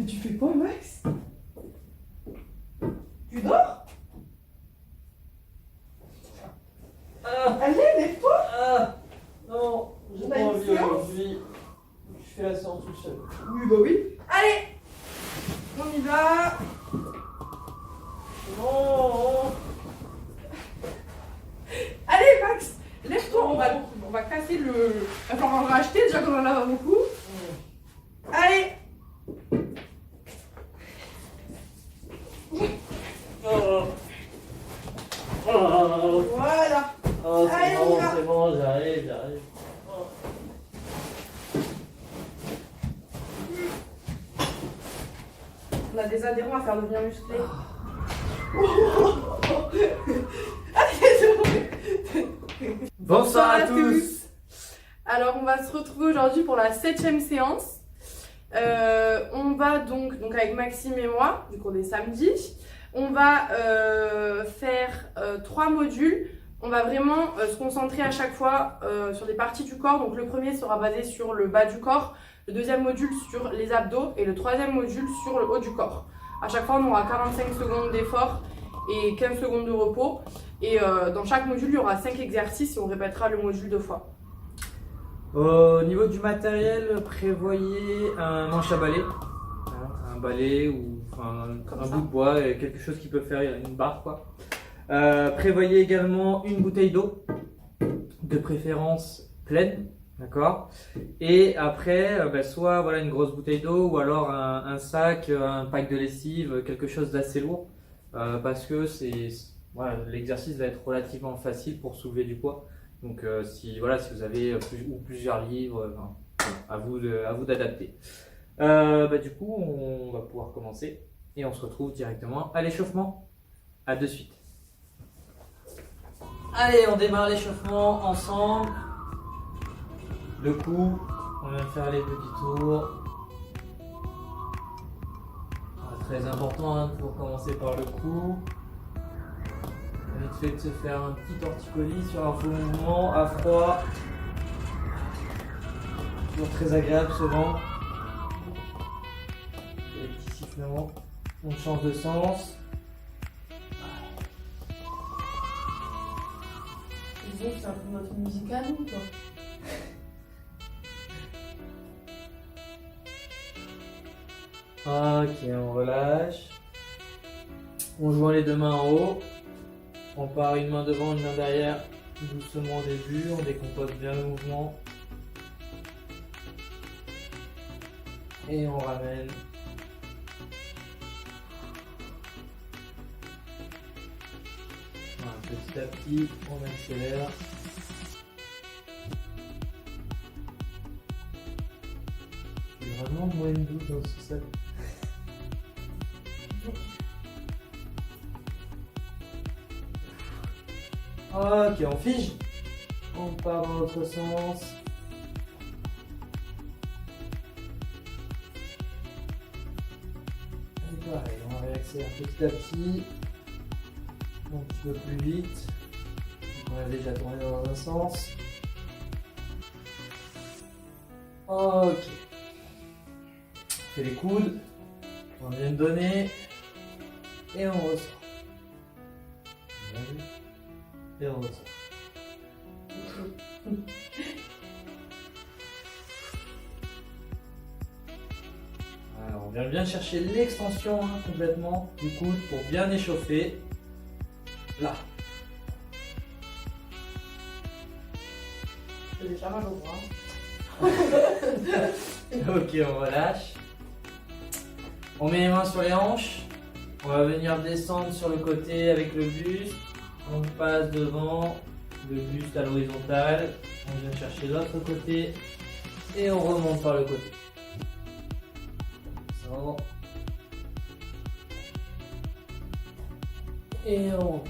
Mais tu fais quoi, Max? Tu dors? Allez, lève-toi! Non, j'ai On pas a une envie séance aujourd'hui. Je fais la séance tout seul. Oui, bah oui. Allez! On y va! Non. Allez, Max! Lève-toi, on va casser le... Il va falloir en racheter déjà qu'on en a beaucoup. Allez! Oh. Oh. Voilà! Oh, Allez, on y va. c'est bon, j'arrive. Oh. On a des adhérents à faire devenir musclés. Bonsoir à tous. Alors, on va se retrouver aujourd'hui pour la 7e séance. On va donc avec Maxime et moi, du coup on est samedi, on va faire 3 modules. On va vraiment se concentrer à chaque fois sur des parties du corps. Donc le premier sera basé sur le bas du corps, le deuxième module sur les abdos et le troisième module sur le haut du corps. À chaque fois on aura 45 secondes d'effort et 15 secondes de repos. Et dans chaque module il y aura 5 exercices et on répétera le module 2 fois. Au niveau du matériel, prévoyez un manche à balai, un balai ou un bout de bois, quelque chose qui peut faire une barre quoi. Prévoyez également une bouteille d'eau, de préférence pleine, d'accord. Et après, soit voilà une grosse bouteille d'eau ou alors un sac, un pack de lessive, quelque chose d'assez lourd, parce que voilà, l'exercice va être relativement facile pour soulever du poids. Donc si vous avez plusieurs livres, à vous d'adapter. Du coup, on va pouvoir commencer et on se retrouve directement à l'échauffement. À de suite. Allez, on démarre l'échauffement ensemble. Le cou, on vient faire les petits tours. Très important pour commencer par le cou. Vite fait de se faire un petit torticolis sur un faux mouvement à froid. Toujours très agréable ce vent. Et les petits sifflements. On change de sens. Disons que c'est un peu notre musique à nous quoi. Ok, on relâche. On joint les deux mains en haut. On part une main devant, une main derrière, doucement au début, on décompose bien le mouvement. Et on ramène. Voilà, petit à petit, on accélère. Il y a vraiment moins de doute dans ce sol. Ok, on fige. On part dans l'autre sens. Et pareil, on va réaccélérer petit à petit. Un petit peu plus vite. On a déjà tourné dans un sens. Ok. On fait les coudes. On vient de donner. Et on ressort. Et on ressort. Alors, on vient bien chercher l'extension complètement du coude pour bien échauffer. Là. J'ai déjà mal au bras. Ok, on relâche. On met les mains sur les hanches. On va venir descendre sur le côté avec le buste. On passe devant, le buste à l'horizontale. On vient chercher l'autre côté. Et on remonte par le côté. Ça. Et on remonte.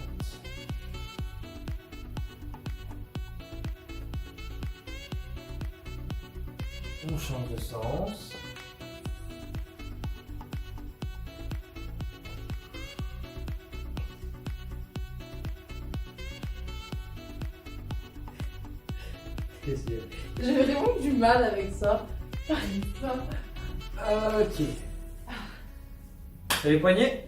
On change de sens. J'ai vraiment du mal avec ça. J'arrive pas. Ok. Les poignets.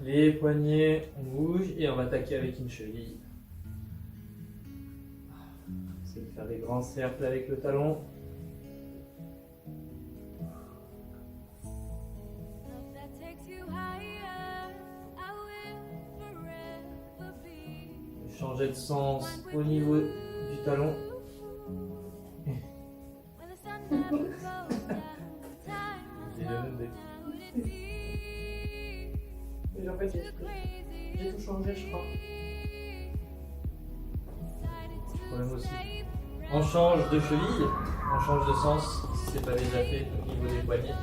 Les poignets, on bouge et on va attaquer avec une cheville. C'est de faire des grands cercles avec le talon. Changer de sens au niveau du talon. Et en fait, j'ai tout changé, je crois. Problème aussi. On change de cheville, on change de sens si c'est pas déjà fait au niveau des poignets.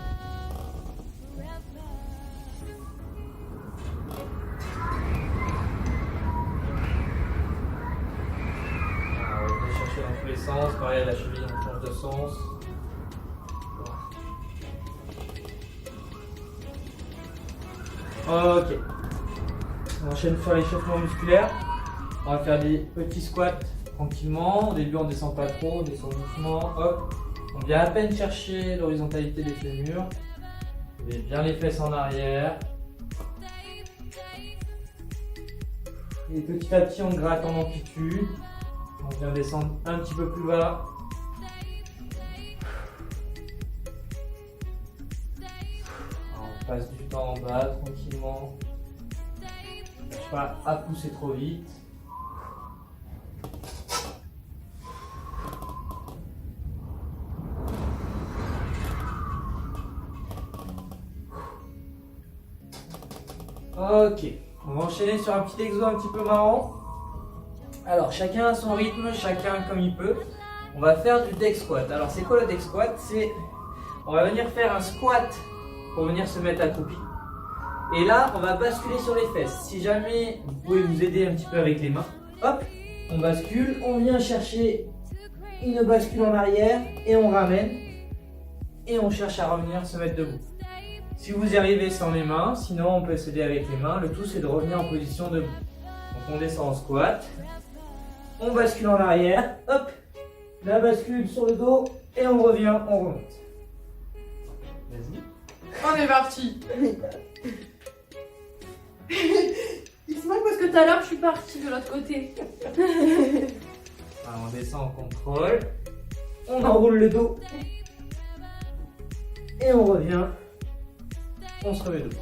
On va chercher dans tous les sens, pareil à la cheville on change de sens. Ok. On enchaîne sur l'échauffement musculaire. On va faire des petits squats tranquillement. Au début, on descend pas trop, on descend doucement. Hop. On vient à peine chercher l'horizontalité des fémurs. On met bien les fesses en arrière. Et petit à petit, on gratte en amplitude. On vient descendre un petit peu plus bas. On passe du temps en bas tranquillement. Ne cherche pas à pousser trop vite. Ok, on va enchaîner sur un petit exo un petit peu marrant. Alors chacun à son rythme, chacun comme il peut. On va faire du deck squat. Alors c'est quoi le deck squat? On va venir faire un squat pour venir se mettre accroupi. Et là, on va basculer sur les fesses. Si jamais vous pouvez vous aider un petit peu avec les mains, hop, on bascule, on vient chercher une bascule en arrière et on ramène. Et on cherche à revenir se mettre debout. Si vous y arrivez sans les mains, sinon on peut s'aider avec les mains. Le tout c'est de revenir en position debout. Donc on descend en squat, on bascule en arrière, hop, la bascule sur le dos et on revient, on remonte. Vas-y. On est parti. Il se moque parce que tout à l'heure je suis partie de l'autre côté. Alors, on descend en contrôle, on enroule le dos et on revient. On se remet debout.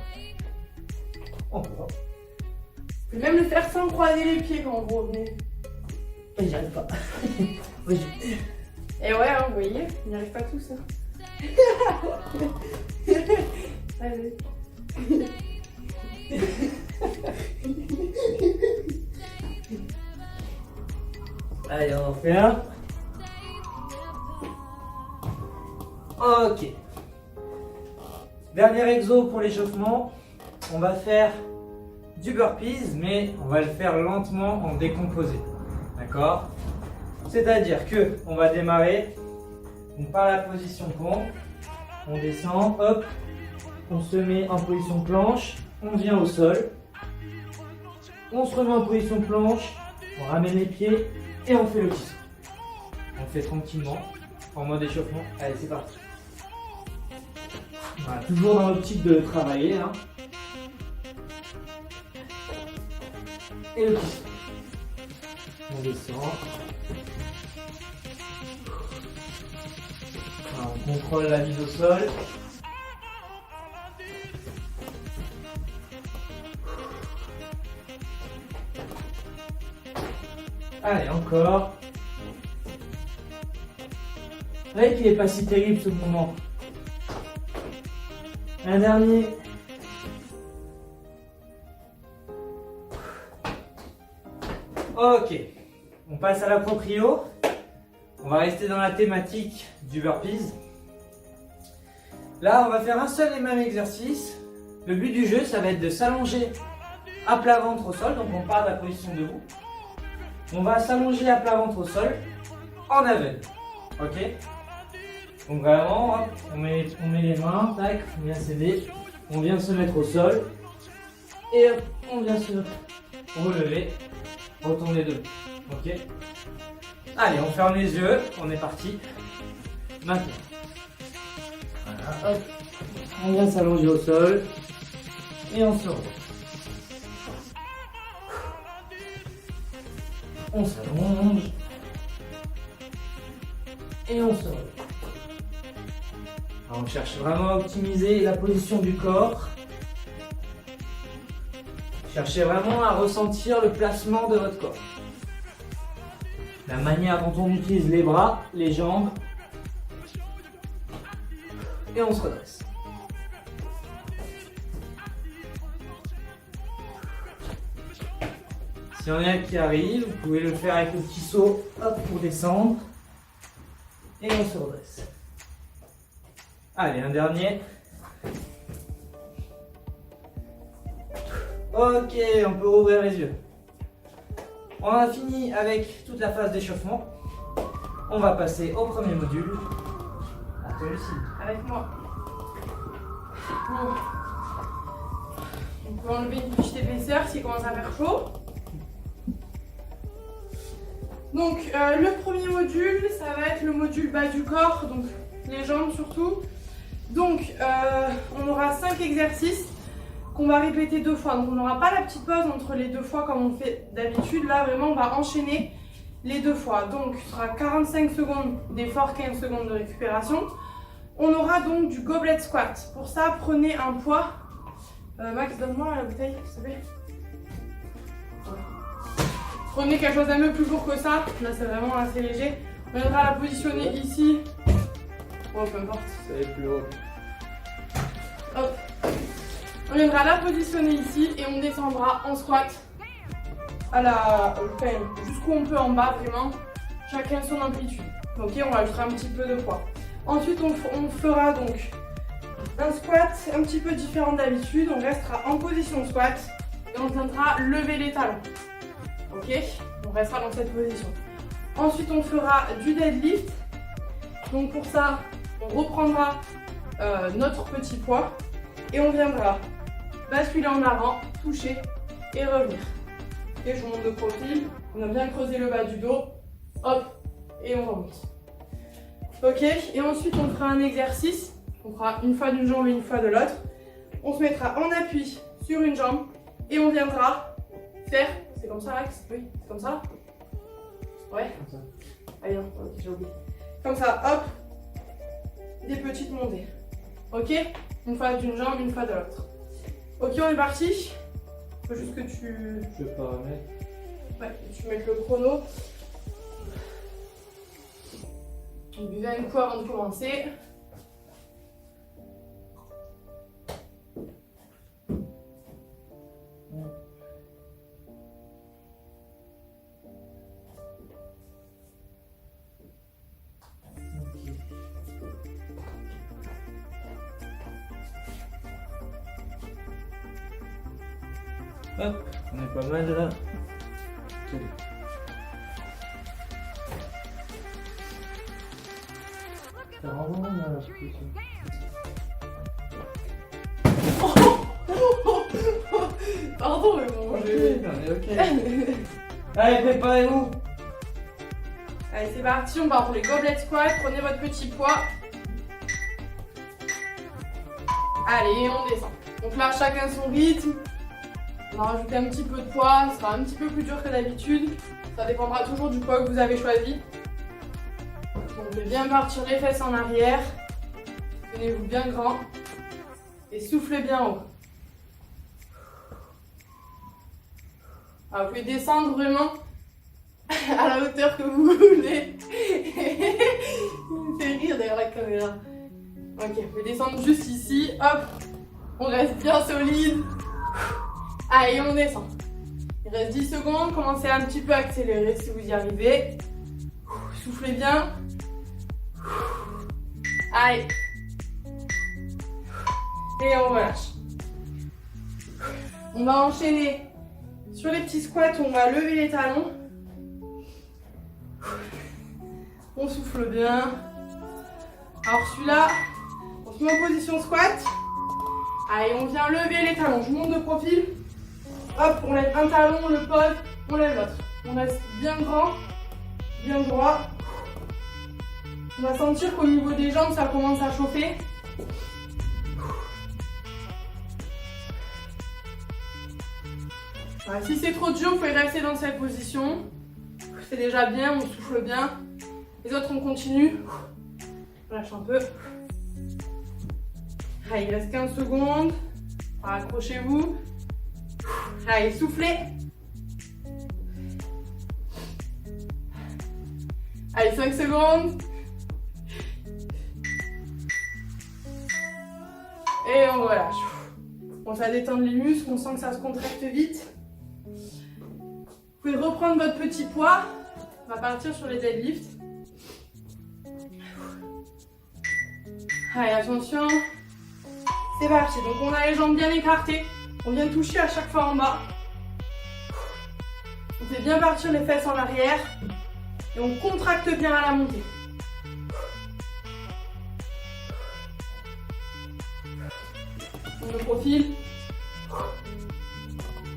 Encore. Vous pouvez même le faire sans croiser les pieds quand vous revenez. Et j'y arrive pas. Oui. Et ouais, hein, vous voyez, on n'y arrive pas tous. Hein. Allez. Allez, on en fait un. Ok. Dernier exo pour l'échauffement. On va faire du burpees, mais on va le faire lentement en décomposé. D'accord? C'est-à-dire que on va démarrer donc par la position pompe. On descend, hop, on se met en position planche, on vient au sol, on se remet en position planche, on ramène les pieds et on fait le petit saut. On le fait tranquillement, en mode échauffement. Allez, c'est parti. Voilà, toujours dans l'optique de travailler. Hein. Et le petit saut. On descend. Voilà, on contrôle la mise au sol. Allez, encore. Vous voyez qu'il n'est pas si terrible ce mouvement. Un dernier. Ok. On passe à la proprio. On va rester dans la thématique du burpees. Là, on va faire un seul et même exercice. Le but du jeu, ça va être de s'allonger à plat ventre au sol. Donc on part de la position debout. On va s'allonger à plat ventre au sol en aveugle. Ok? Donc vraiment, hop, on met les mains, tac, on vient s'aider. On vient se mettre au sol. Et hop, on vient se relever, retourner debout. Ok? Allez, on ferme les yeux, on est parti. Maintenant. Voilà, hop. On vient s'allonger au sol et on se redresse. On s'allonge et on se relève. Alors on cherche vraiment à optimiser la position du corps. Cherchez vraiment à ressentir le placement de votre corps. La manière dont on utilise les bras, les jambes. Et on se redresse. Si on a qui arrive, vous pouvez le faire avec le petit saut, hop, pour descendre. Et on se redresse. Allez, un dernier. Ok, on peut rouvrir les yeux. On a fini avec toute la phase d'échauffement. On va passer au premier module. À toi, Lucie. Avec moi. Bon. On peut enlever une petite épaisseur s'il commence à faire chaud. Donc le premier module, ça va être le module bas du corps, donc les jambes surtout. Donc on aura 5 exercices qu'on va répéter 2 fois. Donc on n'aura pas la petite pause entre les 2 fois comme on fait d'habitude. Là vraiment on va enchaîner les 2 fois. Donc ce sera 45 secondes d'effort, 15 secondes de récupération. On aura donc du goblet squat. Pour ça, prenez un poids. Max, donne-moi la bouteille, s'il te plaît. Prenez quelque chose d'un peu plus lourd que ça. Là, c'est vraiment assez léger. On viendra la positionner ici. Oh, peu importe. Ça va être plus haut. Hop. On viendra la positionner ici et on descendra en squat à la jusqu'où on peut en bas, vraiment. Chacun son amplitude. Ok, on rajoutera un petit peu de poids. Ensuite, on fera donc un squat un petit peu différent d'habitude. On restera en position squat et on viendra lever les talons. Ok, on restera dans cette position. Ensuite, on fera du deadlift. Donc pour ça, on reprendra notre petit poids et on viendra basculer en avant, toucher et revenir. Et je vous montre de profil. On a bien creusé le bas du dos. Hop, et on remonte. Ok, et ensuite on fera un exercice. On fera une fois d'une jambe et une fois de l'autre. On se mettra en appui sur une jambe et on viendra faire. C'est comme ça, Max? Oui, c'est comme ça? Ouais? Comme ça. Allez, non, ok, j'ai oublié. Comme ça, hop, des petites montées. Ok? Une fois d'une jambe, une fois de l'autre. Ok, on est parti? Faut juste que tu. Je vais paramètre. Ouais, tu mettes le chrono. On buvait un coup avant de commencer. Hop, on est pas mal là. Ça rend vraiment mal, la position. Pardon, mais bon. On est ok. Allez, préparez-vous. Allez, c'est parti, on part pour les goblet squats. Prenez votre petit poids. Allez, on descend. Donc là, chacun son rythme. On va rajouter un petit peu de poids. Ce sera un petit peu plus dur que d'habitude. Ça dépendra toujours du poids que vous avez choisi. Donc, de bien partir les fesses en arrière. Tenez-vous bien grand. Et soufflez bien haut. Alors, vous pouvez descendre vraiment à la hauteur que vous voulez. Il me fait rire derrière la caméra. Ok, vous pouvez descendre juste ici. Hop, on reste bien solide. Allez, on descend. Il reste 10 secondes. Commencez à un petit peu accélérer si vous y arrivez. Soufflez bien. Allez. Et on relâche. On va enchaîner sur les petits squats. On va lever les talons. On souffle bien. Alors celui-là, on se met en position squat. Allez, on vient lever les talons. Je monte de profil. Hop, on lève un talon, on le pose, on lève l'autre. On reste bien grand, bien droit. On va sentir qu'au niveau des jambes, ça commence à chauffer. Voilà, si c'est trop dur, vous pouvez rester dans cette position. C'est déjà bien, on souffle bien. Les autres, on continue. On lâche un peu. Allez, il reste 15 secondes. Accrochez-vous. Allez, soufflez. Allez, 5 secondes. Et on relâche. On va détendre les muscles, on sent que ça se contracte vite. Vous pouvez reprendre votre petit poids. On va partir sur les deadlifts. Allez, attention. C'est parti. Donc on a les jambes bien écartées. On vient toucher à chaque fois en bas. On fait bien partir les fesses en arrière. Et on contracte bien à la montée. On le profile.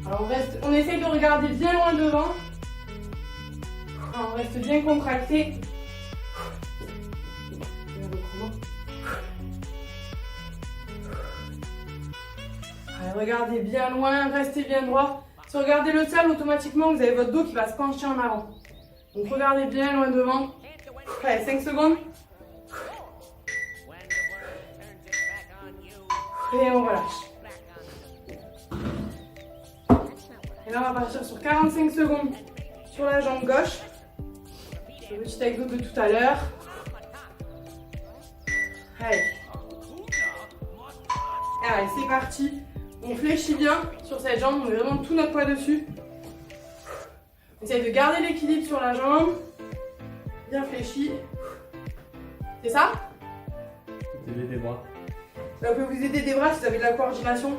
Alors on essaye de regarder bien loin devant. Alors on reste bien contracté. Allez, regardez bien loin, restez bien droit. Si vous regardez le sol, automatiquement vous avez votre dos qui va se pencher en avant. Donc regardez bien loin devant. Allez, 5 secondes. Et on relâche. Et là on va partir sur 45 secondes sur la jambe gauche. Le petit exo de tout à l'heure. Allez. Allez, c'est parti. On fléchit bien sur cette jambe, on met vraiment tout notre poids dessus. On essaye de garder l'équilibre sur la jambe. Bien fléchi. C'est ça? Aider des bras. Ça peut vous aider des bras si vous avez de la coordination.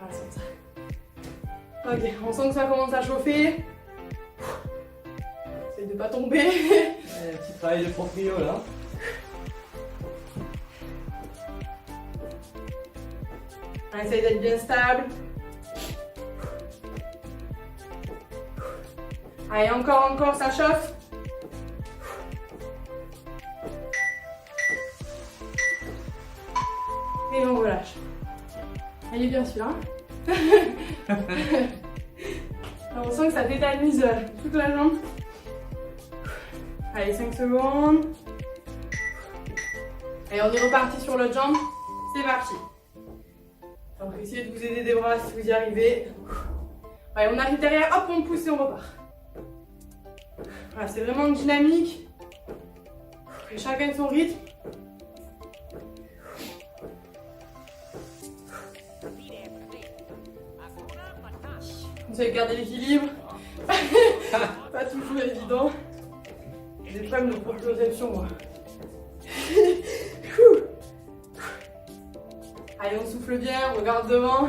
Voilà, c'est ça. Ok, on sent que ça commence à chauffer. Essaye de ne pas tomber. Un petit travail de proprio là. On essaye d'être bien stable. Allez, encore, ça chauffe. Et on relâche. Elle est bien celui-là. On sent que ça tétanise toute la jambe. Allez, 5 secondes. Allez, on est reparti sur l'autre jambe. C'est parti. Donc essayez de vous aider des bras si vous y arrivez. Allez, on arrive derrière, hop, on pousse et on repart. Voilà, c'est vraiment une dynamique. Et chacun son rythme. Vous savez garder l'équilibre. Pas toujours évident. J'ai des problèmes de proprioception, moi. Allez, on souffle bien, on regarde devant.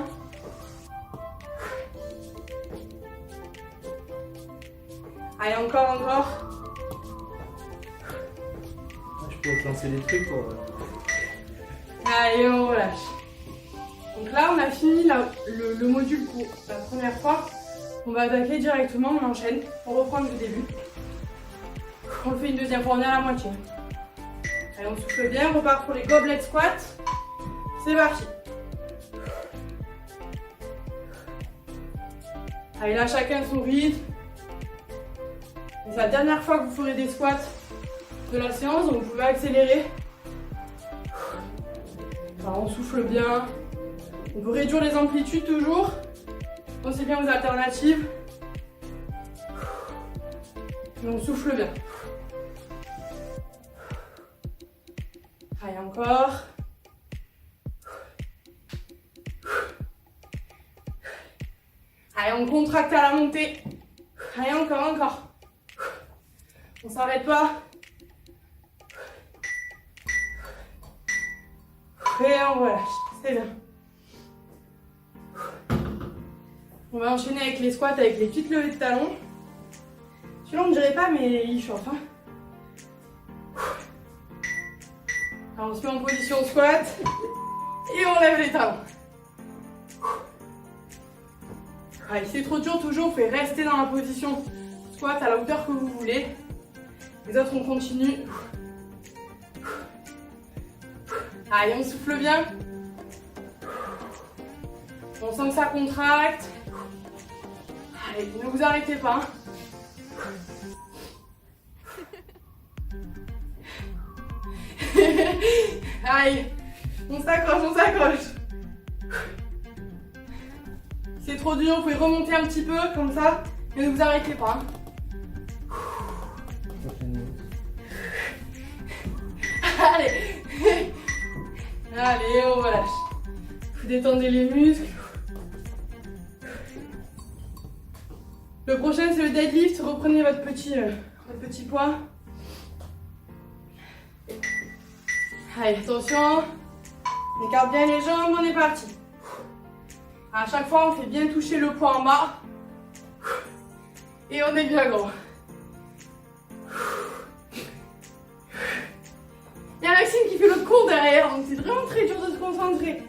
Allez, encore. Je pourrais te lancer des trucs pour... Allez, on relâche. Donc là, on a fini le module pour la première fois. On va attaquer directement, on enchaîne. On reprend du début. On le fait une deuxième fois, on est à la moitié. Allez, on souffle bien, on repart pour les goblet squats. C'est parti. Allez, là, chacun son rythme. C'est la dernière fois que vous ferez des squats de la séance, donc vous pouvez accélérer. Alors, on souffle bien. On peut réduire les amplitudes toujours. Pensez bien aux alternatives. Et on souffle bien. Allez, encore. Allez, on contracte à la montée. Allez, encore. On s'arrête pas. Et on relâche. C'est bien. On va enchaîner avec les squats, avec les petites levées de talons. Celui-là, on ne dirait pas, mais il chauffe. Hein. Alors, on se met en position squat. Et on lève les talons. Allez, si c'est trop dur, toujours, vous pouvez rester dans la position squat à la hauteur que vous voulez. Les autres, on continue. Allez, on souffle bien. On sent que ça contracte. Allez, ne vous arrêtez pas. Allez, on s'accroche. C'est trop dur, vous pouvez remonter un petit peu comme ça, mais ne vous arrêtez pas. Allez, allez, on relâche. Vous détendez les muscles. Le prochain, c'est le deadlift. Reprenez votre petit poids. Allez, attention. On écarte bien les jambes, on est parti. À chaque fois, on fait bien toucher le poids en bas. Et on est bien grand. Il y a Maxime qui fait le con derrière, donc c'est vraiment très dur de se concentrer.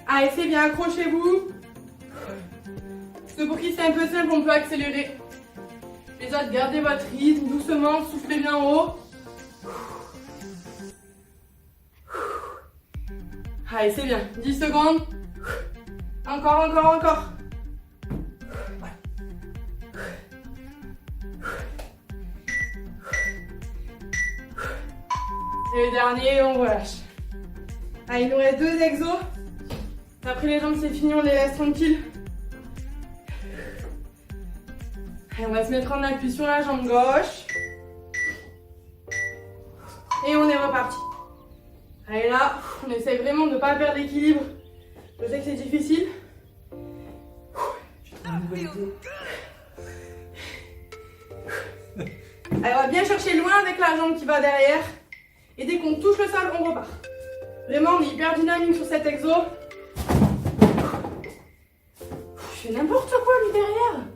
Allez, c'est bien, accrochez-vous. Ceux pour qui c'est un peu simple, on peut accélérer. Les autres, gardez votre rythme, doucement, soufflez bien en haut. Allez, c'est bien. 10 secondes. Encore. Et le dernier, on relâche. Allez, il nous reste 2 exos. Après les jambes, c'est fini, on les laisse tranquilles. Allez, on va se mettre en appui sur la jambe gauche. Et on est reparti. Allez là, on essaye vraiment de ne pas perdre l'équilibre. Je sais que c'est difficile. Allez, on va bien chercher loin avec la jambe qui va derrière. Et dès qu'on touche le sol, on repart. Vraiment, on est hyper dynamique sur cet exo. Je fais n'importe quoi lui derrière.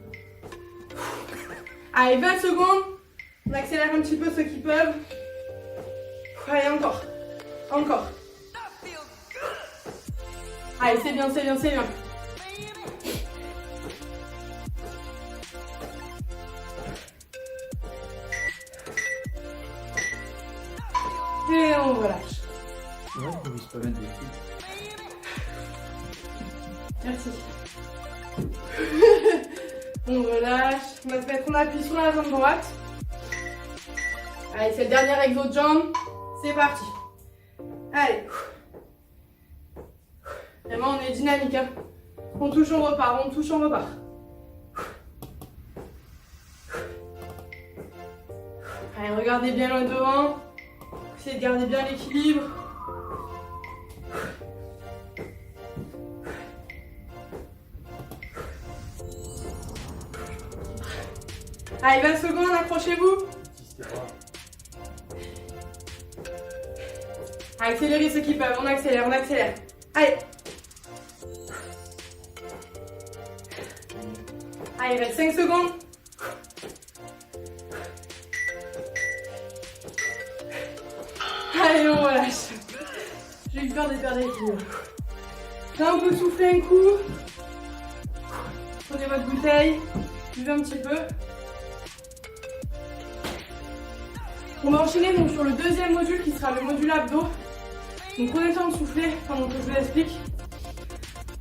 Allez, 20 secondes. On accélère un petit peu ceux qui peuvent. Allez, encore. Allez, c'est bien. Et on relâche. Ouais, on vise pas mettre des coups. Merci. On relâche. On va se mettre en appui sur la jambe droite. Allez, c'est le dernier exo de jambe. C'est parti. Allez. Vraiment, on est dynamique. Hein. On touche, on repart. Allez, regardez bien loin devant. Essayez de garder bien l'équilibre. Allez, 20 secondes, accrochez-vous. Accélérez ceux qui peuvent, on accélère. Allez. Allez, il reste 5 secondes. Allez, on relâche. J'ai eu peur de perdre l'équilibre. Là, on peut souffler un coup. Prenez votre bouteille, buvez un petit peu. On va enchaîner donc sur le deuxième module qui sera le module abdos. Donc prenez le temps de souffler pendant que je vous l'explique.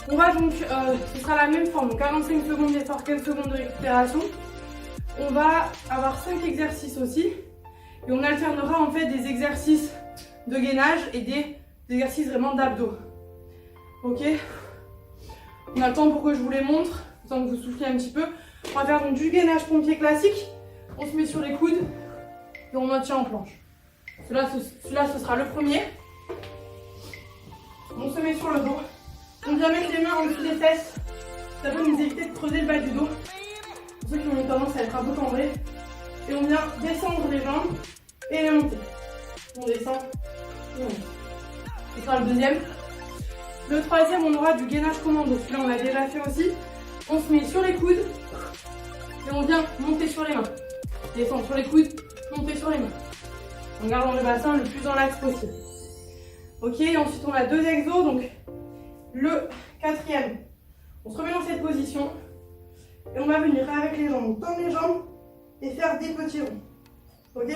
On va donc, ce sera la même forme, donc 45 secondes d'effort, 15 secondes de récupération. On va avoir 5 exercices aussi. Et on alternera en fait des exercices de gainage et des exercices vraiment d'abdos. Ok? On a le temps pour que je vous les montre, le temps que vous souffliez un petit peu. On va faire donc du gainage pompier classique. On se met sur les coudes et on maintient en planche. Celui-là, ce sera le premier. On se met sur le dos. On vient mettre les mains en dessous des fesses. Ça peut nous éviter de creuser le bas du dos. Pour ceux qui ont une tendance à être un peu cambrés. Et on vient descendre les jambes et les monter. On descend et on monte. Ce sera le deuxième. Le troisième, on aura du gainage commando. Celui-là, on l'a déjà fait aussi. On se met sur les coudes et on vient monter sur les mains. Descendre sur les coudes, monter sur les mains. En gardant le bassin le plus dans l'axe possible. Ok, ensuite on a 2 exos. Donc le quatrième, on se remet dans cette position et on va venir avec les jambes. On tend les jambes et faire des petits ronds. Ok?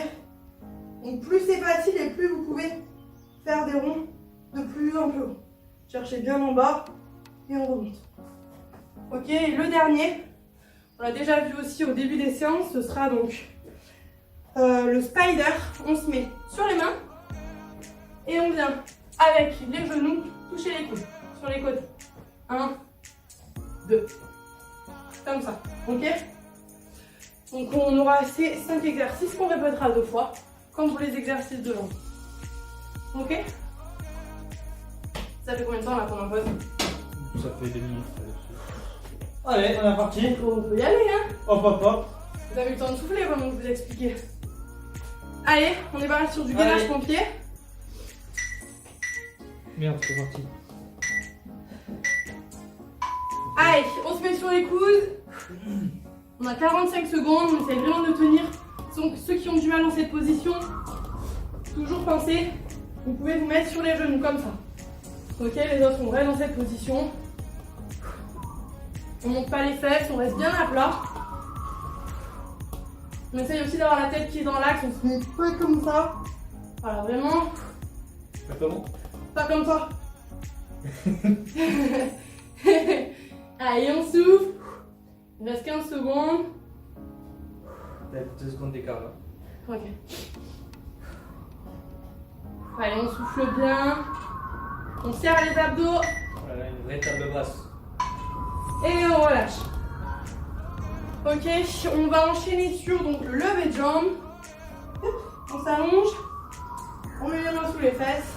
Donc plus c'est facile et plus vous pouvez faire des ronds de plus en plus haut. Cherchez bien en bas Et on remonte. Ok, et le dernier, on l'a déjà vu aussi au début des séances, ce sera donc le spider. On se met sur les mains et on vient avec les genoux toucher les coudes sur les côtés. 1, 2, comme ça, ok? Donc on aura ces 5 exercices qu'on répétera 2 fois, comme pour les exercices de jambes. Ok? Ça fait combien de temps là pendant pause? Ça fait des minutes. Allez, on est parti. On peut y aller, hein? Hop, hop, hop. Vous avez eu le temps de souffler pendant que je vous ai expliqué. Allez, on est parti sur du gainage pompier. Merde, c'est parti. Allez, on se met sur les coudes. On a 45 secondes, on essaie vraiment de tenir. Donc ceux qui ont du mal dans cette position, toujours pensez, vous pouvez vous mettre sur les genoux comme ça. Ok, les autres on reste dans cette position. On monte pas les fesses, on reste bien à plat. On essaye aussi d'avoir la tête qui est dans l'axe, on se met pas comme ça. Voilà, vraiment. Comment? Pas comme ça. Allez, on souffle. Il reste 15 secondes. T'as 2 secondes d'écart là. Ok. Allez, on souffle bien. On serre les abdos. Voilà, une vraie table basse. Et on relâche. Ok, on va enchaîner sur donc, le lever de jambes. On s'allonge. On met les mains sous les fesses.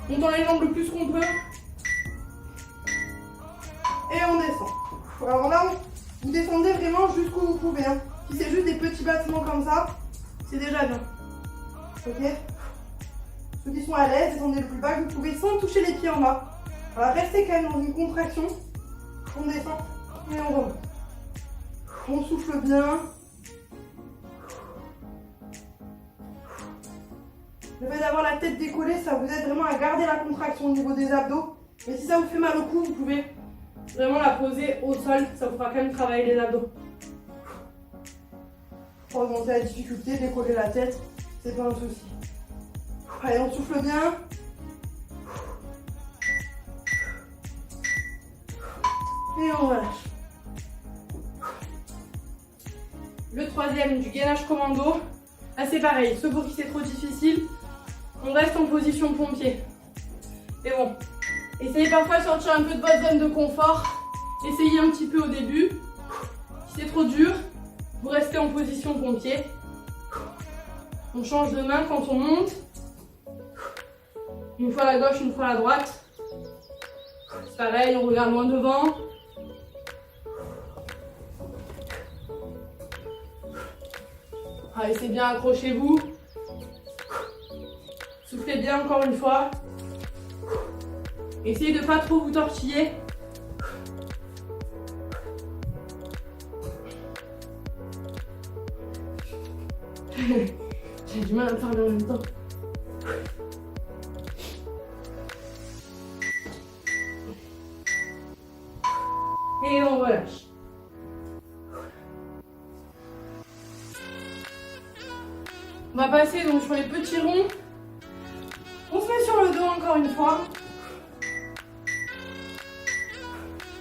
On tend les jambes le plus qu'on peut. Et on descend. Alors là, vous descendez vraiment jusqu'où vous pouvez. Hein. Si c'est juste des petits battements comme ça, c'est déjà bien. Ok? Ceux qui sont à l'aise, descendez le plus bas que vous pouvez sans toucher les pieds en bas. Alors restez quand même dans une contraction. On descend et on remonte. On souffle bien. Le fait d'avoir la tête décollée, ça vous aide vraiment à garder la contraction au niveau des abdos. Mais si ça vous fait mal au cou, vous pouvez vraiment la poser au sol. Ça vous fera quand même travailler les abdos. Pour augmenter la difficulté, décoller la tête, c'est pas un souci. Allez, on souffle bien. Et on relâche. Le troisième du gainage commando. Là c'est pareil, ceux pour qui c'est trop difficile, on reste en position pompier. Et bon, essayez parfois de sortir un peu de votre zone de confort. Essayez un petit peu au début. Si c'est trop dur, vous restez en position pompier. On change de main quand on monte. Une fois à la gauche, une fois à la droite. C'est pareil, on regarde loin devant. Allez, c'est bien, accrochez-vous. Soufflez bien encore une fois. Essayez de ne pas trop vous tortiller. J'ai du mal à parler en même temps. Et on relâche. On va passer donc sur les petits ronds. On se met sur le dos encore une fois.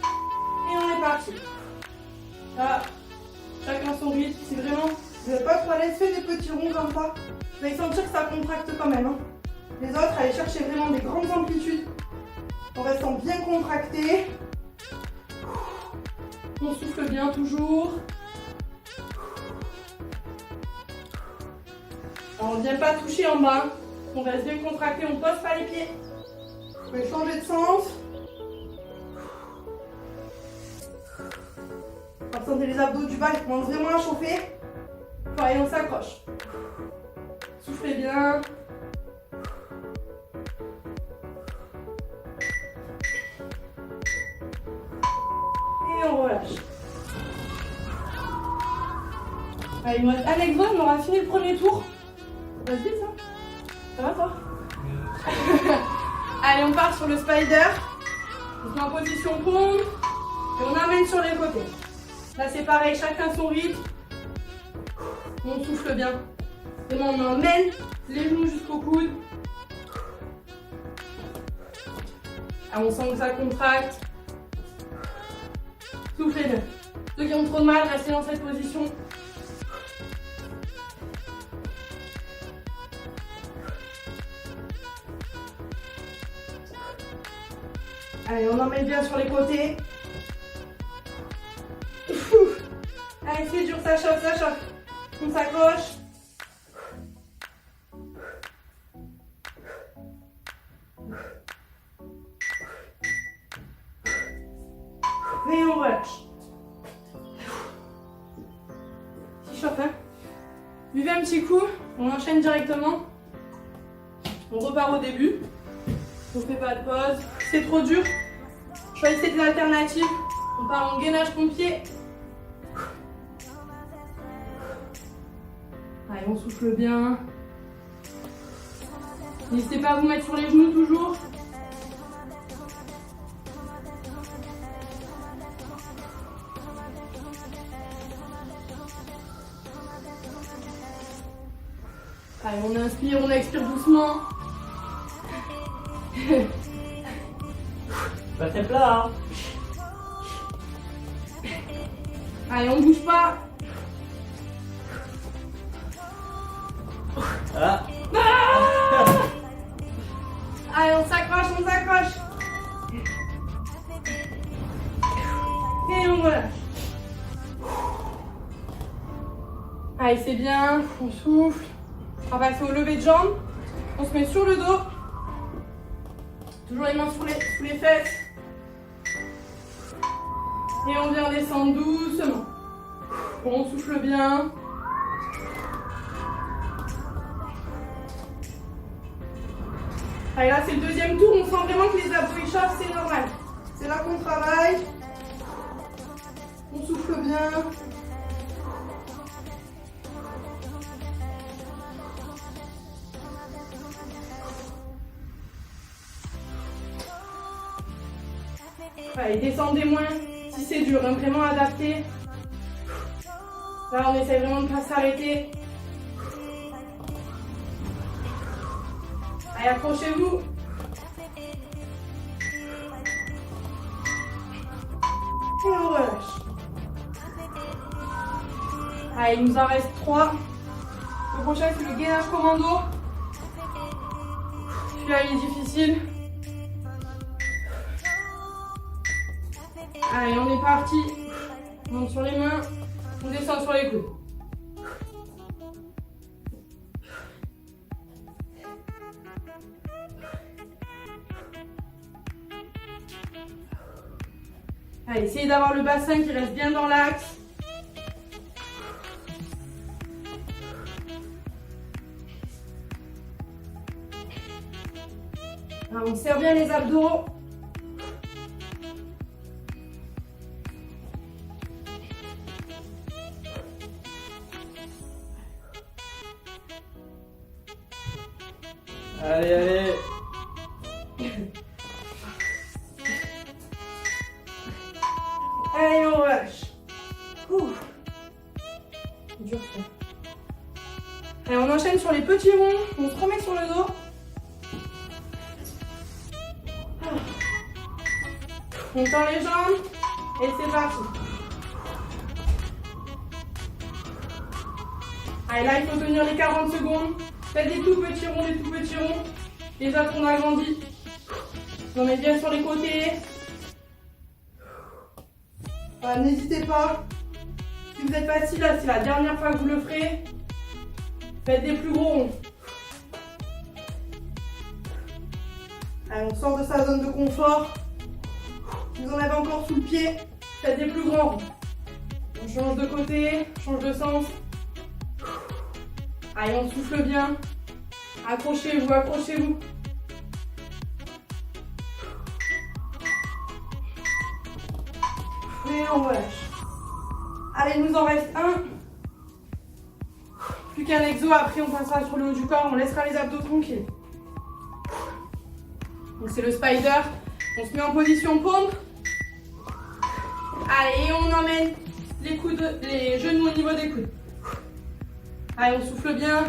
Et on est parti. Là, chacun son rythme. Si vraiment vous n'êtes pas trop à l'aise, faites des petits ronds comme ça. Vous allez sentir que ça contracte quand même. Hein. Les autres, allez chercher vraiment des grandes amplitudes en restant bien contracté. On souffle bien toujours. Alors, on ne vient pas toucher en bas. On reste bien contracté, on ne pose pas les pieds. Vous pouvez changer de sens. Vous sentez les abdos du bas qui commencent vraiment à chauffer. Allez, on s'accroche. Soufflez bien. Et on relâche. Allez, il nous reste un exo, on aura fini le premier tour. Ça passe vite, ça? Ça va, toi? Allez, on part sur le spider. On se met en position pompe. Et on amène sur les côtés. Là, c'est pareil, chacun son rythme. On souffle bien. Vraiment, on emmène les genoux jusqu'au coude. Ah, on sent que ça contracte. Soufflez bien. Ceux qui ont trop de mal, restez dans cette position. Allez, on emmène bien sur les côtés. Allez, c'est dur, ça chauffe, ça chauffe. On s'accroche. Et on relâche. Si chauffe, hein. Buvez un petit coup, on enchaîne directement. On repart au début. On fait pas de pause. C'est trop dur. Choisissez de l'alternative. On part en gainage pompier. Allez, on souffle bien. N'hésitez pas à vous mettre sur les genoux toujours. Allez, on inspire, on expire doucement. Pas très plat, hein. Allez, on bouge pas. Ah. Allez, on s'accroche, on s'accroche. Et on relâche. Allez, c'est bien. On souffle. On va passer au lever de jambes. On se met sur le dos. Toujours les mains sous les fesses. Et on vient descendre doucement. On souffle bien. Allez, là c'est le deuxième tour. On sent vraiment que les abdos échappent, c'est normal. C'est là qu'on travaille. On souffle bien. Allez, descendez moins si c'est dur, hein, vraiment adapté. Là, on essaie vraiment de ne pas s'arrêter. Allez, accrochez-vous. Et on relâche. Allez, il nous en reste 3. Le prochain, c'est le gainage commando. Celui-là, il est difficile. Allez, on est parti. On monte sur les mains, on descend sur les coudes. Allez, essayez d'avoir le bassin qui reste bien dans l'axe. On serre bien les abdos. Allez, allez. Allez, on relâche. Ouf. Dur ça. Allez, on enchaîne sur les petits ronds. On se remet sur le dos. On tend les jambes. Et c'est parti. Allez, là, il faut tenir les 40 secondes. Faites des tout petits ronds, des tout petits ronds. Les autres, on agrandit. On met bien sur les côtés. Voilà, n'hésitez pas. Si vous êtes facile, là, c'est la dernière fois que vous le ferez. Faites des plus gros ronds. Allez, on sort de sa zone de confort. Vous en avez encore sous le pied. Faites des plus grands ronds. On change de côté, change de sens. Allez, on souffle bien. Accrochez-vous, accrochez-vous. Et on relâche. Allez, il nous en reste un. Plus qu'un exo, après on passera sur le haut du corps, on laissera les abdos tranquilles. Donc c'est le spider. On se met en position pompe. Allez, et on emmène les coudes, les genoux au niveau des coudes. Allez, on souffle bien.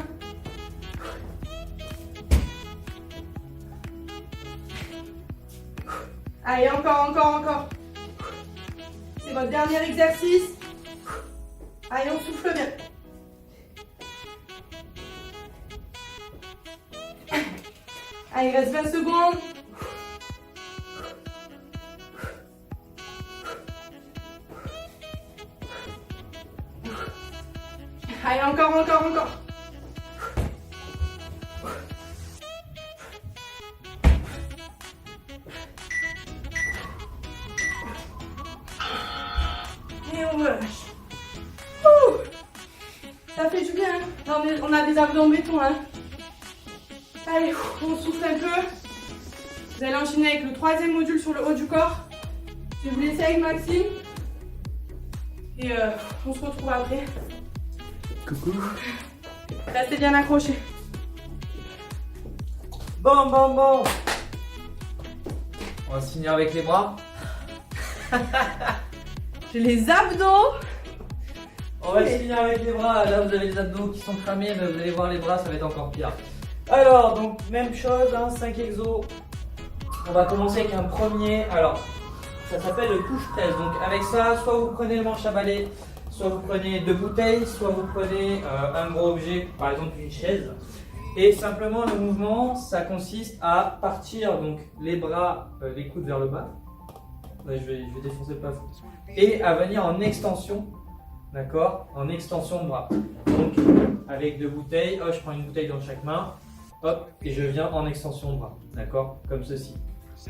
Allez, encore, encore, encore. C'est votre dernier exercice. Allez, on souffle bien. Allez, il reste 20 secondes. Allez, encore. Et on relâche. Ouh, ça fait du bien. Hein. Non, mais on a des abdos en béton. Hein. Allez, on souffle un peu. Vous allez enchaîner avec le 3e module sur le haut du corps. Je vais vous laisser avec Maxime. Et on se retrouve après. Coucou. Restez bien accrochés. Bon. On va se finir avec les bras. J'ai les abdos. On va se finir avec les bras. Là, vous avez les abdos qui sont cramés, mais vous allez voir les bras, ça va être encore pire. Alors, donc, même chose, 5 exos. On va commencer avec un premier. Alors, ça s'appelle le push press. Donc, avec ça, soit vous prenez le manche à balai, soit vous prenez 2 bouteilles, soit vous prenez un gros objet, par exemple une chaise. Et simplement, le mouvement, ça consiste à partir donc les bras, les coudes vers le bas. Là, je vais défoncer le plafond. Et à venir en extension, d'accord, en extension de bras. Donc, avec 2 bouteilles, je prends une bouteille dans chaque main, hop, et je viens en extension de bras, d'accord, comme ceci.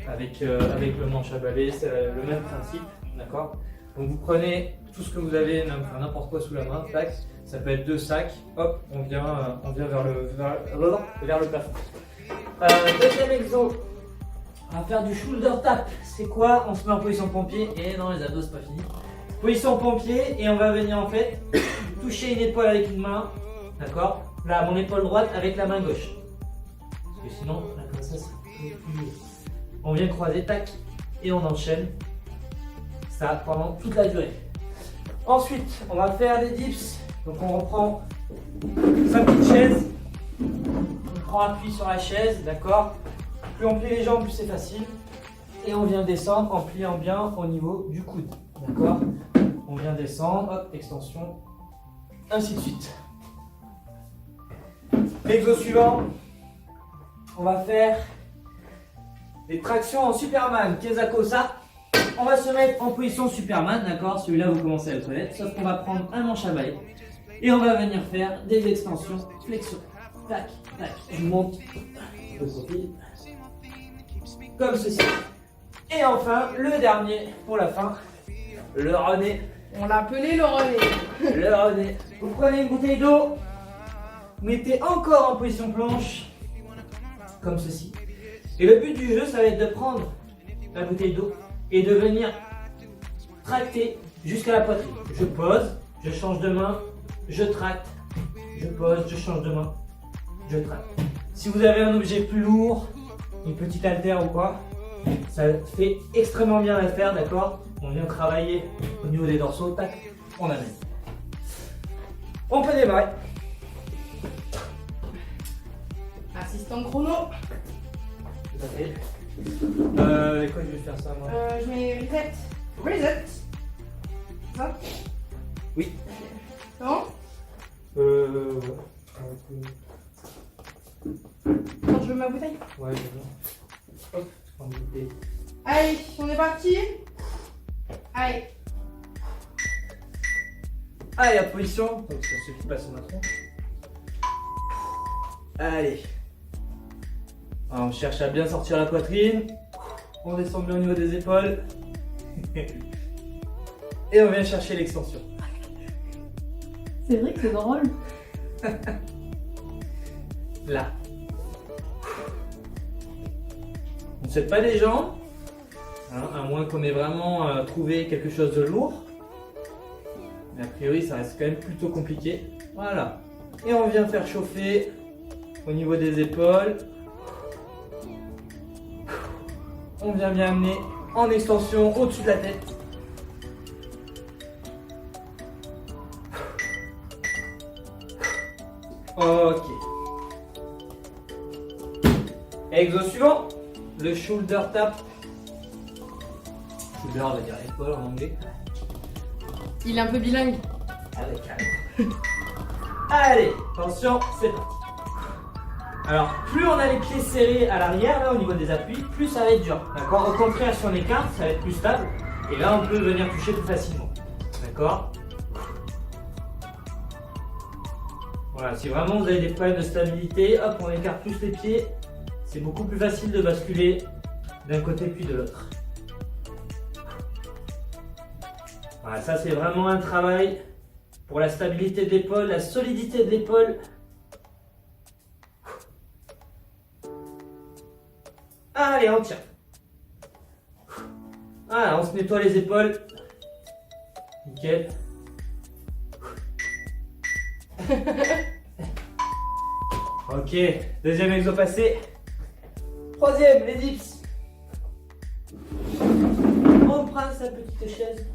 Avec le manche à balai, c'est le même principe, d'accord. Donc, vous prenez tout ce que vous avez, n'importe quoi sous la main, tac, ça peut être 2 sacs, hop, on vient vers le plafond. Deuxième exo. On va faire du shoulder tap. C'est quoi? On se met en position pompier. Et non, les abdos, c'est pas fini. Position pompier. Et on va venir en fait toucher une épaule avec une main. D'accord? Là, mon épaule droite avec la main gauche. Parce que sinon, là, comme ça, c'est plus. On vient croiser, tac. Et on enchaîne. Ça pendant toute la durée. Ensuite, on va faire des dips. Donc, on reprend 5 petites chaises. On prend appui sur la chaise. D'accord? Plus on plie les jambes, plus c'est facile. Et on vient descendre en pliant bien au niveau du coude. D'accord? On vient descendre, hop, extension, ainsi de suite. L'exo suivant, on va faire des tractions en Superman, Kesakosa. On va se mettre en position Superman, d'accord? Celui-là, vous commencez à le connaître. Sauf qu'on va prendre un manche à balai. Et on va venir faire des extensions, flexion. Tac, tac. Je monte le profil. Comme ceci. Et enfin, le dernier pour la fin, le René. On l'appelait le René. Le René. Vous prenez une bouteille d'eau, vous mettez encore en position planche, comme ceci. Et le but du jeu, ça va être de prendre la bouteille d'eau et de venir tracter jusqu'à la poitrine. Je pose, je change de main, je tracte, je pose, je change de main, je tracte. Si vous avez un objet plus lourd, une petite haltère ou quoi, ça fait extrêmement bien l'affaire, d'accord? On vient travailler au niveau des dorsaux, tac, on amène. On peut démarrer. Assistant chrono. Tout à fait. Quoi je vais faire ça moi? Je mets reset. Reset. Ça? Oui. C'est bon? Quand je veux ma bouteille? Ouais, c'est bon. Hop, je prends une bouteille. Allez, on est parti. Allez. Allez, la position. Donc, ça suffit de passer ma tronche. Allez. Alors, on cherche à bien sortir la poitrine. On descend bien au niveau des épaules. Et on vient chercher l'extension. C'est vrai que c'est drôle. Là. On ne saute pas les jambes. Hein, à moins qu'on ait vraiment trouvé quelque chose de lourd. Mais a priori, ça reste quand même plutôt compliqué. Voilà. Et on vient faire chauffer au niveau des épaules. On vient bien amener en extension au-dessus de la tête. Ok. Exo suivant, le shoulder tap. Shoulder, on va dire épaule en anglais. Il est un peu bilingue. Allez, calme. Allez, attention, c'est parti. Alors, plus on a les pieds serrés à l'arrière, là, au niveau des appuis, plus ça va être dur. D'accord? Au contraire, si on écarte, ça va être plus stable. Et là, on peut venir toucher plus facilement. D'accord? Voilà, si vraiment vous avez des problèmes de stabilité, hop, on écarte plus les pieds. C'est beaucoup plus facile de basculer d'un côté puis de l'autre. Voilà, ça c'est vraiment un travail pour la stabilité de l'épaule, la solidité de l'épaule. Allez, on tient. Voilà, on se nettoie les épaules. Nickel. Ok, deuxième exo passé. Troisième, les dips. On prend sa petite chaise.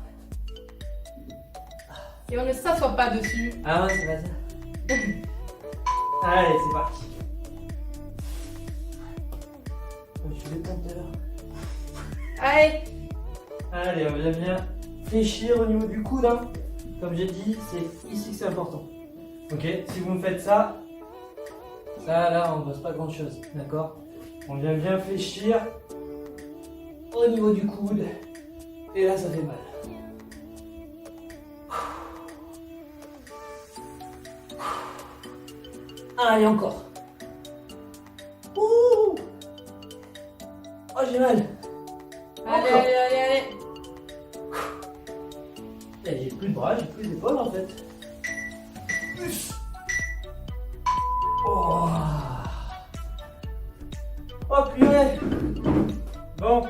Et on ne s'assoit pas dessus. Ah ouais, c'est pas ça. Allez, c'est parti. Oh, je suis détente tout à l'heure. Allez. Allez, on vient bien fléchir au niveau du coude. Hein. Comme j'ai dit, c'est ici que c'est important. Ok, si vous me faites ça, là, on ne bosse pas grand chose. D'accord? On vient bien fléchir au niveau du coude. Et là, ça fait mal. Allez, encore. Ouh! Oh, j'ai mal. Allez, Encore. allez. J'ai plus de bras, j'ai plus d'épaules en fait. Oh, oh purée. Bon,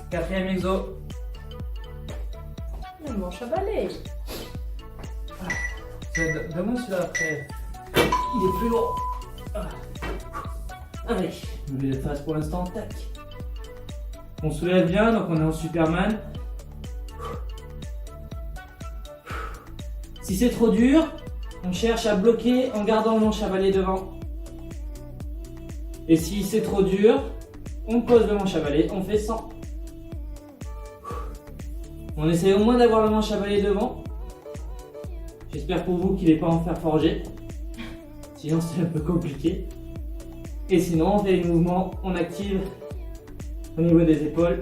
quatrième exo. Le manche à balai. Donne-moi celui-là après. Il est plus lourd. Allez, on met les faces pour l'instant. Tac. On soulève bien, donc on est en Superman. Si c'est trop dur, on cherche à bloquer en gardant le manche à balai devant. Et si c'est trop dur, on pose le manche à balai, on fait 100. On essaie au moins d'avoir le manche à balai devant. J'espère pour vous qu'il n'est pas en fer forgé. Sinon c'est un peu compliqué. Et sinon on fait les mouvements, on active au niveau des épaules.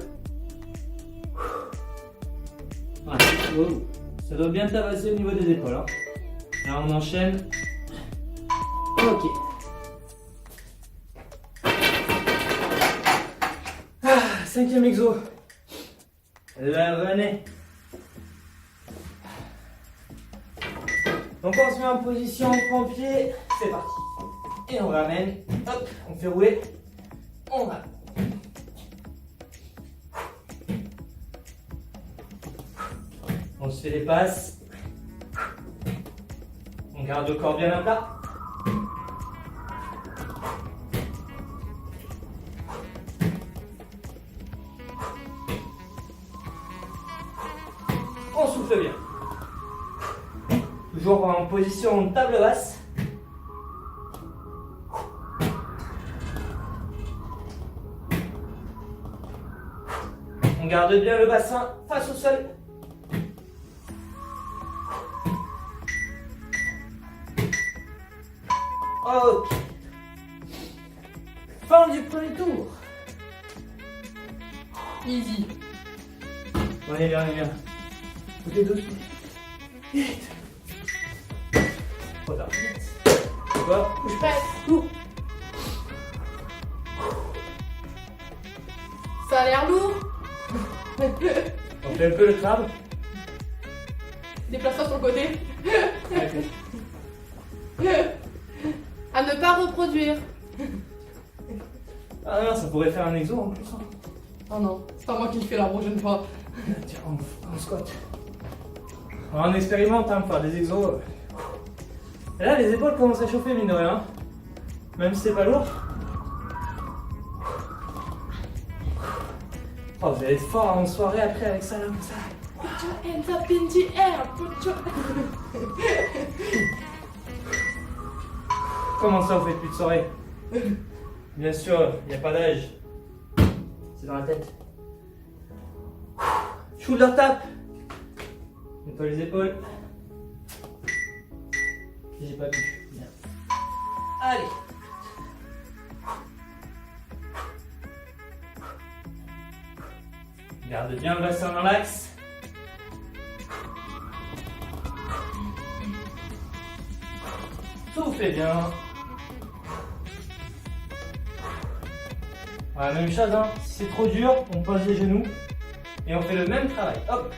Voilà. Wow. Ça doit bien tabasser au niveau des épaules. Hein. Là on enchaîne. Ok. Cinquième exo. Là, venez. Donc on se met en position, on prend pied, c'est parti. Et on ramène, hop, on fait rouler, on ramène. On se fait des passes. On garde le corps bien à plat. On souffle bien. Toujours en position table basse. On garde bien le bassin face au sol. Ok. Fin du premier tour. Easy. On est bien, on est bien. Côté dessous. Vite. Trop tard. C'est quoi? Bouge pas. Cours. Ça a l'air lourd. On fait un peu le crabe. Déplace-toi sur le côté. À ne pas reproduire. Ah non, ça pourrait faire un exo en plus. Hein. Oh non, c'est pas moi qui le fais la prochaine fois. Tiens, on squat. Alors, on expérimente, hein, faire des exos. Et là, les épaules commencent à chauffer, mine de rien. Même si c'est pas lourd. Oh, vous allez être fort en soirée après avec ça, là, comme ça. Put your hands up in the air. Put your... Comment ça, vous faites plus de soirée? Bien sûr, il n'y a pas d'âge. C'est dans la tête. Shoulder tap. Nettoie les épaules. J'ai pas bu. Bien. Allez. Garde bien le bassin dans l'axe. Soufflez bien. Voilà, même chose, hein. Si c'est trop dur, on pose les genoux et on fait le même travail. Hop,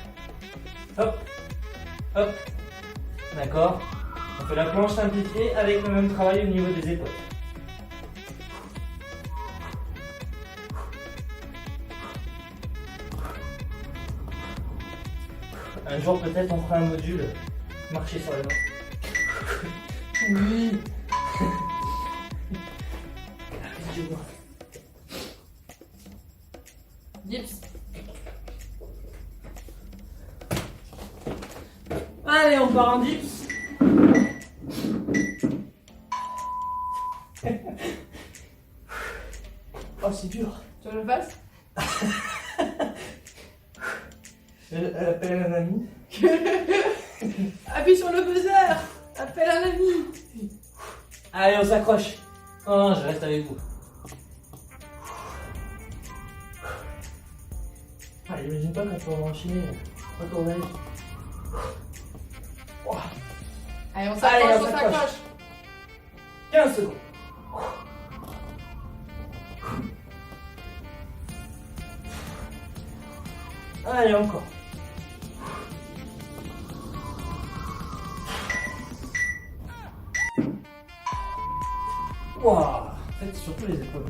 hop, hop. D'accord. On fait la planche simplifiée avec le même travail au niveau des épaules. Un jour peut-être on fera un module marcher sur les dents. Oui. Je vois. Dips. Allez, on part en dips. Oh, c'est dur. Tu veux que je le fasse? Elle appelle un ami. Appuie sur le buzzer. Appelle un ami. Allez, on s'accroche. Oh non, je reste avec vous. Ah, imagine pas quand on va enchaîner. Retournez. Wow. Allez, on Allez, s'accroche, on on s'accroche. s'accroche. 15 secondes. Allez, encore. Wow. En fait, surtout les épaules.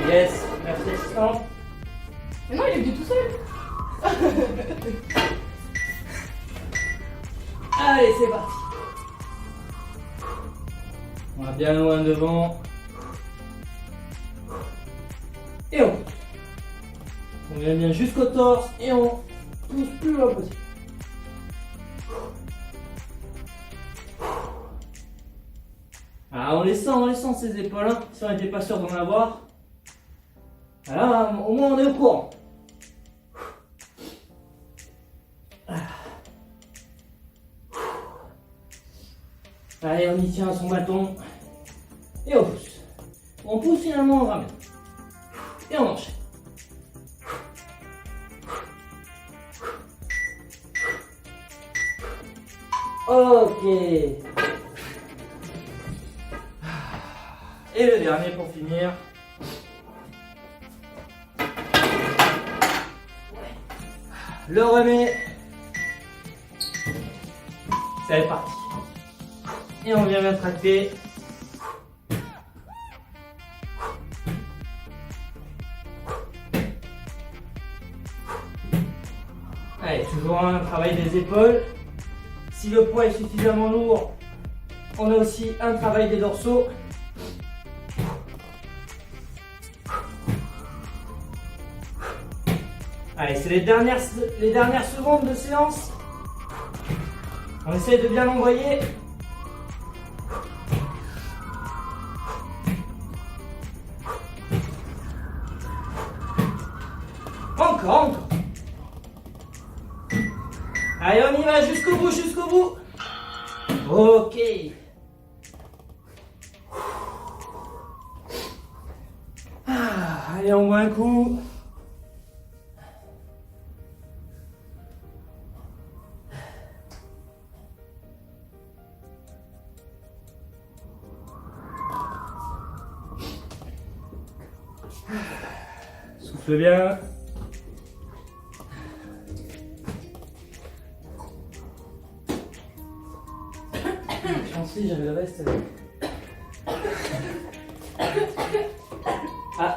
Yes, merci assistant. Mais non, il est venu tout seul. Allez, c'est parti. On va bien loin devant. Et on pousse. On vient bien jusqu'au torse et on pousse plus loin possible. Ah, on les sent ces épaules. Hein. Si on n'était pas sûr d'en avoir, voilà, au moins on est au courant. Allez, on y tient à son bâton. Et on pousse. On pousse finalement, on ramène. Et on enchaîne. Ok. Et le dernier pour finir. Le remet. C'est parti. Et on vient bien tracter. Allez, toujours un travail des épaules. Si le poids est suffisamment lourd, on a aussi un travail des dorsaux. Allez, c'est les dernières secondes de séance. On essaie de bien l'envoyer. Encore. Allez, on y va jusqu'au bout. Ok. Allez, on voit un coup. Souffle bien. Gentil, j'avais le reste. Ah.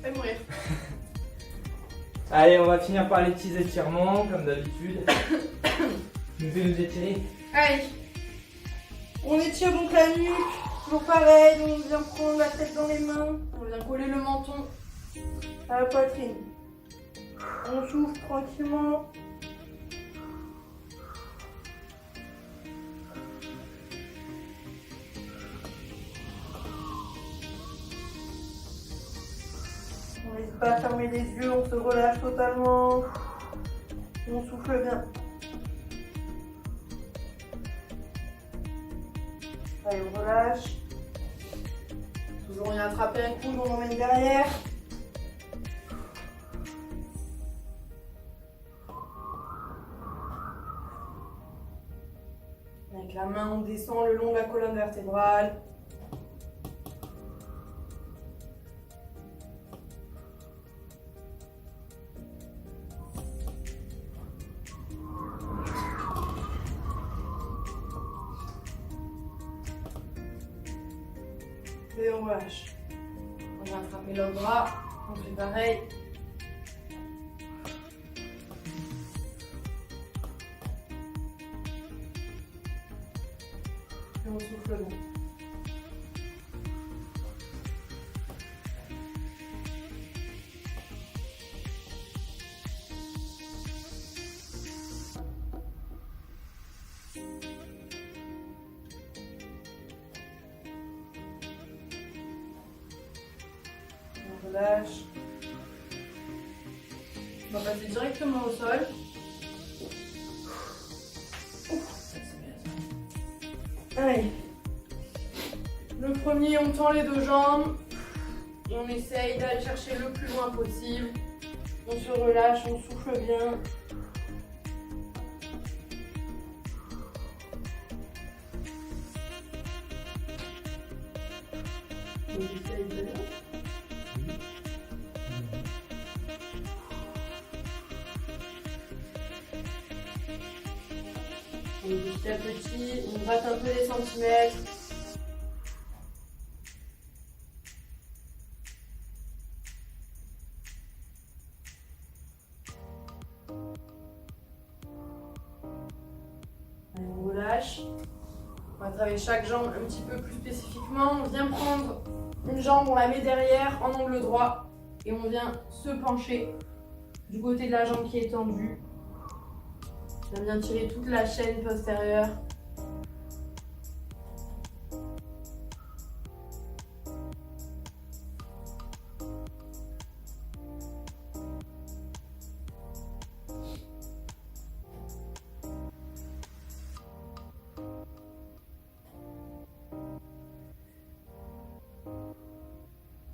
Fais mourir. Allez, on va finir par les petits étirements, comme d'habitude. Je vais nous étirer. Allez. On étire donc la nuque. Toujours pareil. On vient prendre la tête dans les mains. On vient coller le menton à la poitrine. On souffle tranquillement. va fermer les yeux, on se relâche totalement. On souffle bien. Allez, on relâche. Toujours on vient attraper un coude, on emmène derrière. Avec la main, on descend le long de la colonne vertébrale. Et on relâche. On vient attraper l'autre bras. On fait pareil. Et on souffle bien. On relâche. On va passer directement au sol. Allez. Le premier, on tend les deux jambes. Et on essaye d'aller chercher le plus loin possible. On se relâche, on souffle bien. On essaye de... Et petit à petit, on gratte un peu les centimètres. Allez, on relâche. On va travailler chaque jambe un petit peu plus spécifiquement. On vient prendre une jambe, on la met derrière en angle droit et on vient se pencher du côté de la jambe qui est tendue. On vient tirer toute la chaîne postérieure.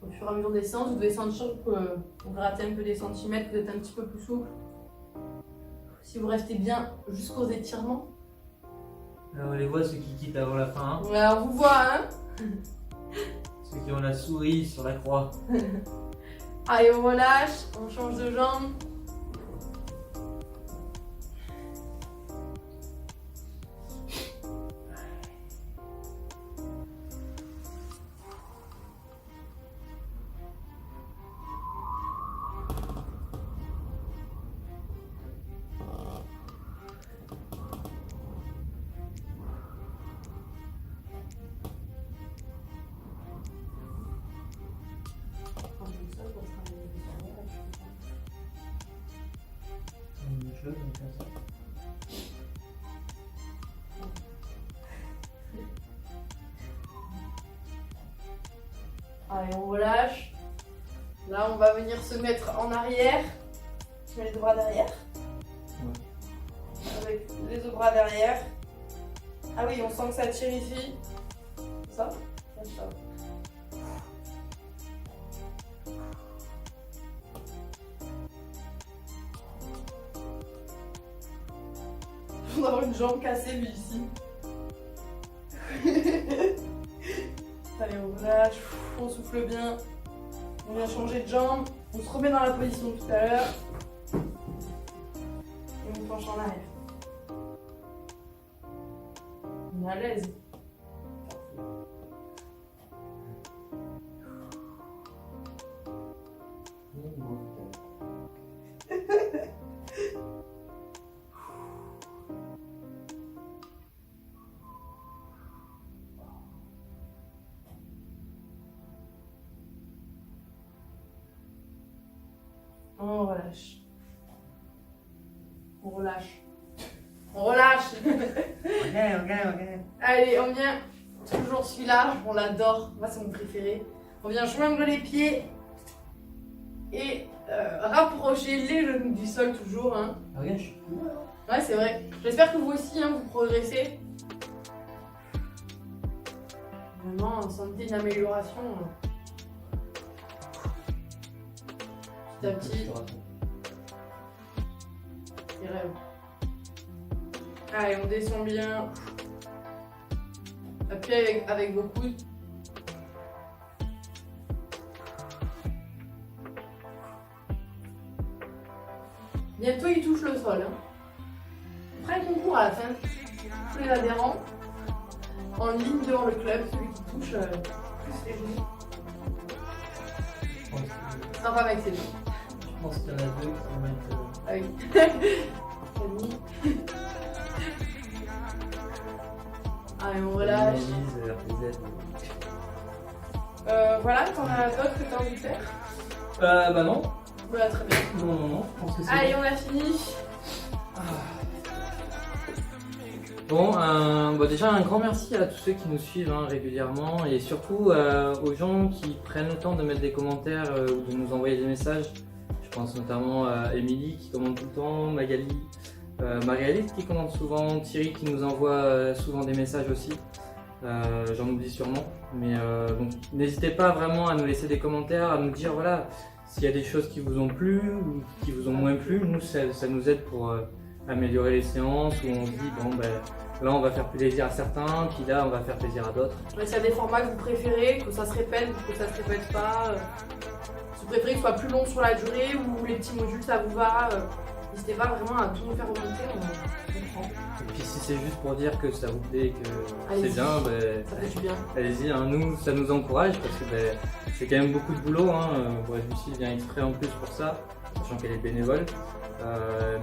Au fur et à mesure des séances, vous devez sentir que vous grattez un peu des centimètres, vous êtes un petit peu plus souple. Si vous restez bien jusqu'aux étirements. Alors, on les voit ceux qui quittent avant la fin. Hein. Ouais, on vous voit, hein. Ceux qui ont la souris sur la croix. Allez, on relâche, on change de jambe. Allez, on relâche. Là, on va venir se mettre en arrière. Je mets les deux bras derrière. Ouais. Avec les deux bras derrière. Ah oui, on sent que ça tire ici. Ça. On va avoir une jambe cassée, lui, ici. Allez, on relâche, on souffle bien. On vient changer de jambe. On se remet dans la position de tout à l'heure. Et on penche en arrière. On est à l'aise. On relâche. On relâche. On relâche. Ok. Allez, on vient. Toujours celui-là, on l'adore. Moi, c'est mon préféré. On vient joindre les pieds. et rapprochez les genoux du sol toujours. Hein. Ah, regarde, je suis cool. Ouais, c'est vrai. J'espère que vous aussi, hein, vous progressez. Vraiment, sentez une amélioration. Petit à petit. C'est rêve. Allez, on descend bien. Appuyez avec vos coudes. Bientôt, il touche le sol. Hein. On fera un concours à la fin. Tous les adhérents en ligne devant le club, celui qui touche plus les genoux. Sympa avec ses genoux. Je pense qu'il y en a deux qui vont être. Ah oui. Camille. Allez, on relâche. Voilà, t'en as d'autres que t'as envie de faire? Bah non. Voilà, très bien. Non, je pense que c'est Allez, bon. on a fini. Bon, déjà un grand merci à tous ceux qui nous suivent hein, régulièrement et surtout aux gens qui prennent le temps de mettre des commentaires ou de nous envoyer des messages. Je pense notamment à Émilie qui commente tout le temps, Magali, Marguerite qui commente souvent, Thierry qui nous envoie souvent des messages aussi. J'en oublie sûrement, mais donc n'hésitez pas vraiment à nous laisser des commentaires, à nous dire voilà s'il y a des choses qui vous ont plu ou qui vous ont moins plu. Nous ça nous aide pour améliorer les séances où on se dit bon ben là on va faire plaisir à certains, puis là on va faire plaisir à d'autres. S'il y a des formats que vous préférez, que ça se répète ou que ça se répète pas, si vous préférez que ce soit plus long sur la durée ou les petits modules ça vous va, n'hésitez pas vraiment à tout nous faire remonter, on prend. Et puis si c'est juste pour dire que ça vous plaît, que c'est Allez-y. bien, ben, Ça fait du bien. allez-y, hein, nous ça nous encourage parce que ben, c'est quand même beaucoup de boulot. Hein. Bref, Lucie vient exprès en plus pour ça, sachant qu'elle est bénévole.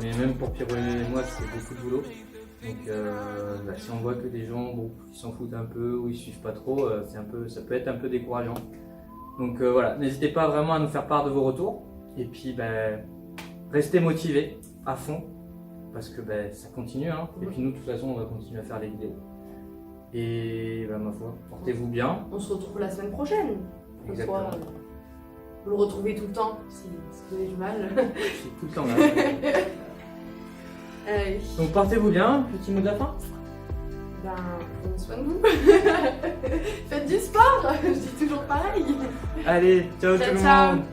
Mais même pour Pierrot et moi, c'est beaucoup de boulot. Donc, si on voit que des gens qui s'en foutent un peu ou ils suivent pas trop, ça peut être un peu décourageant. Donc voilà, n'hésitez pas vraiment à nous faire part de vos retours. Et puis, restez motivés à fond parce que ça continue. Hein. Et puis nous, de toute façon, on va continuer à faire les vidéos. Et ma foi, portez-vous bien. On se retrouve la semaine prochaine. Exactement. Soit, vous le retrouvez tout le temps si vous avez du mal. Je suis tout le temps là. Allez. Donc portez-vous bien, petit mot de la fin. Prenez soin de vous. Faites du sport. Je dis toujours pareil. Allez, ciao Ciao, tout le ciao. monde.